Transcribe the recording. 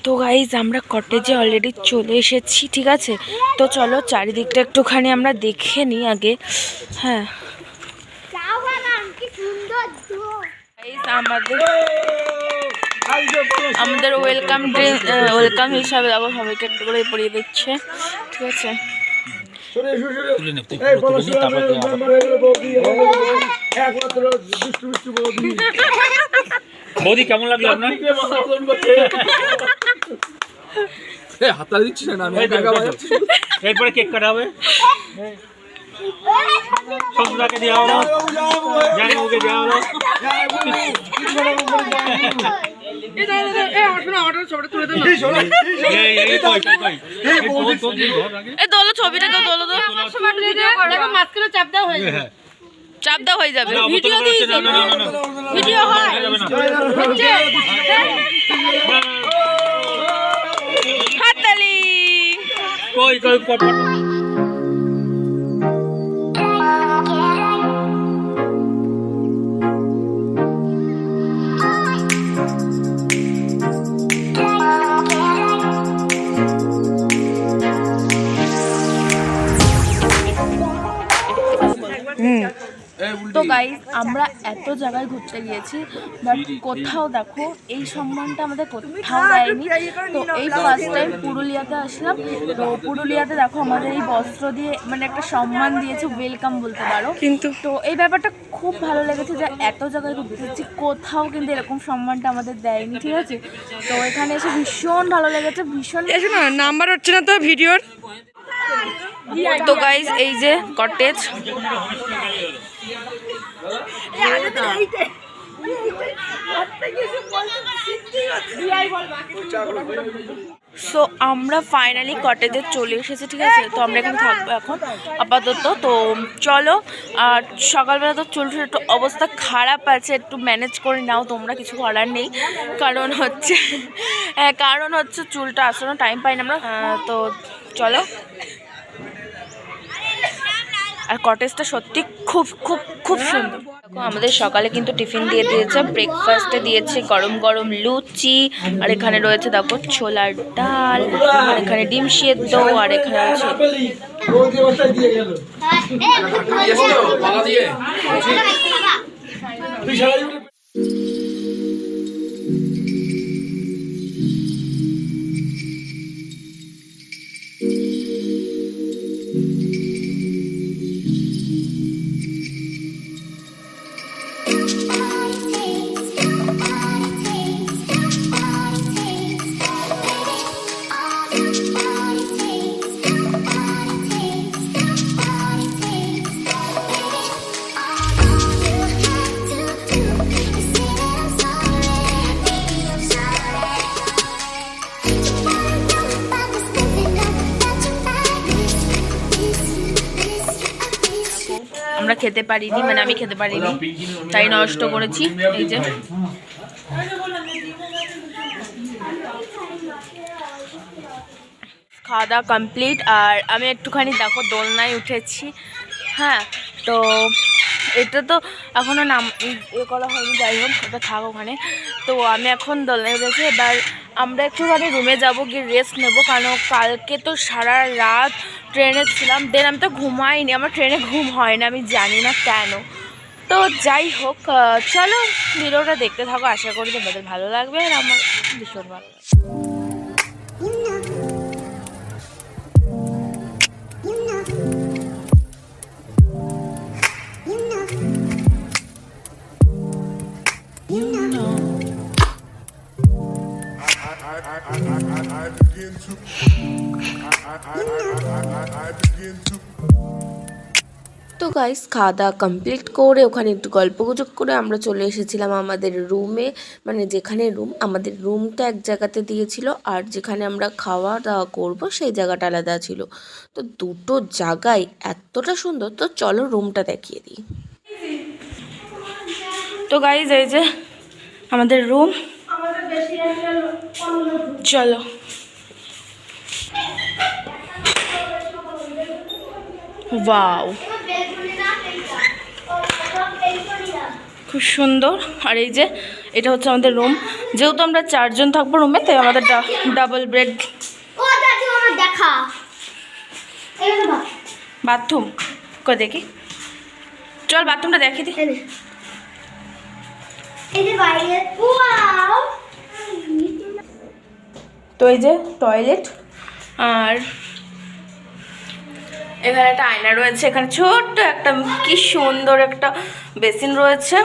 তো গাইজ আমরা কটেজে অলরেডি চলে এসেছি, ঠিক আছে। তো চলো চারিদিকটা একটুখানি আমরা দেখে নিই আগে। হ্যাঁ আমাদের ওয়েলকাম হিসাবে দেখো সবাইকে একটু করে পরিয়ে দিচ্ছে, ঠিক আছে। বৌদি কেমন লাগলো আপনার? হাততালি দিচ্ছিস না, আমি এরপরে কেক কাটা হবে। সন্ধ্যাকে দেওয়া হলো, জানিবুকে দেওয়া হলো। চাপ দেওয়া হয়ে যাবে। ভিডিও হয় হাততালি। কই কই তো গাইজ আমরা এত জায়গায় ঘুরতে গিয়েছি, বাট কোথাও দেখো এই সম্মানটা আমাদের কোথাও দেয়নি। তো এই ফার্স্ট টাইম পুরুলিয়াতে আসলাম। তো পুরুলিয়াতে দেখো আমাদের এই বস্ত্র দিয়ে মানে একটা সম্মান দিয়েছে, ওয়েলকাম বলতে পারো। কিন্তু তো এই ব্যাপারটা খুব ভালো লেগেছে যে এত জায়গায় ঘুরতে যাচ্ছি, কোথাও কিন্তু এরকম সম্মানটা আমাদের দেয়নি, ঠিক আছে। তো এখানে এসে ভীষণ ভালো লেগেছে, ভীষণ। নাম্বার হচ্ছে না তো ভিডিওর। তো গাইজ এই যে কটেজ, সো আমরা ফাইনালি কটেজে চলে এসেছি, ঠিক আছে। তো আমরা এখানে থাকবো এখন আপাতত। তো চলো, আর সকালবেলা তো চুল একটু অবস্থা খারাপ আছে, একটু ম্যানেজ করে নাও তোমরা, কিছু করার নেই। কারণ হচ্ছে চুলটা আসলে টাইম পাই না আমরা। তো চলো। আর কটেজটা সত্যি খুব খুব খুব সুন্দর। আমাদের সকালে কিন্তু টিফিন দিয়ে দিয়েছে, ব্রেকফাস্টে দিয়েছে গরম গরম লুচি, আর এখানে রয়েছে দেখো ছোলার ডাল, আর এখানে ডিম সিদ্ধ, আর এখানে আছে আমরা খেতে পারিনি, মানে আমি খেতে পারিনি, তাই নষ্ট করেছি। এই যে খাওয়া দাওয়া কমপ্লিট, আর আমি একটুখানি দেখো দোলনায় উঠেছি। হ্যাঁ, তো এটা তো এখনও নাম করা হয়নি, যাই হোক এটা থাক ওখানে। তো আমি এখন দোলনায় উঠেছি, এবার আমরা একটুখানি রুমে যাবো, গিয়ে রেস্ট নেবো, কারণ কালকে তো সারা রাত ট্রেনে ছিলাম। দেন আমি তো ঘুমাইনি, আমার ট্রেনে ঘুম হয় না, আমি জানি না কেন। তো যাই হোক, চলো ভিডিওটা দেখতে থাকো, আশা করি তোমাদের ভালো লাগবে, আর আমার ভীষণ ভালো লাগবে। তো গাইস খাওয়া দাওয়া কমপ্লিট করে ওখানে একটু গল্পগুজব করে আমরা চলে এসেছিলাম আমাদের রুমে, মানে যেখানে আমাদের রুমটা এক জায়গাতে দিয়েছিল, আর যেখানে আমরা খাওয়া দাওয়া করবো সেই জায়গাটা আলাদা ছিল। তো দুটো জায়গায় এতটা সুন্দর। তো চলো রুমটা দেখিয়ে দিই। তো গাইস এই যে আমাদের রুম, চলো। ওয়াও, খুব সুন্দর। আর এই যে এটা হচ্ছে আমাদের রুম, যেহেতু আমরা 4 জন থাকবো রুমে, তাই আমাদের ডাবল বেড। ও দাদু আমার দেখা এই না বাথরুম কই দেখি, চল বাথরুমটা দেখি দি। এই যে বাইরে ওয়াও তো এই যে টয়লেট, আর এখানে একটা আয়না রয়েছে, এখানে ছোট্ট একটা কি সুন্দর একটা বেসিন রয়েছে।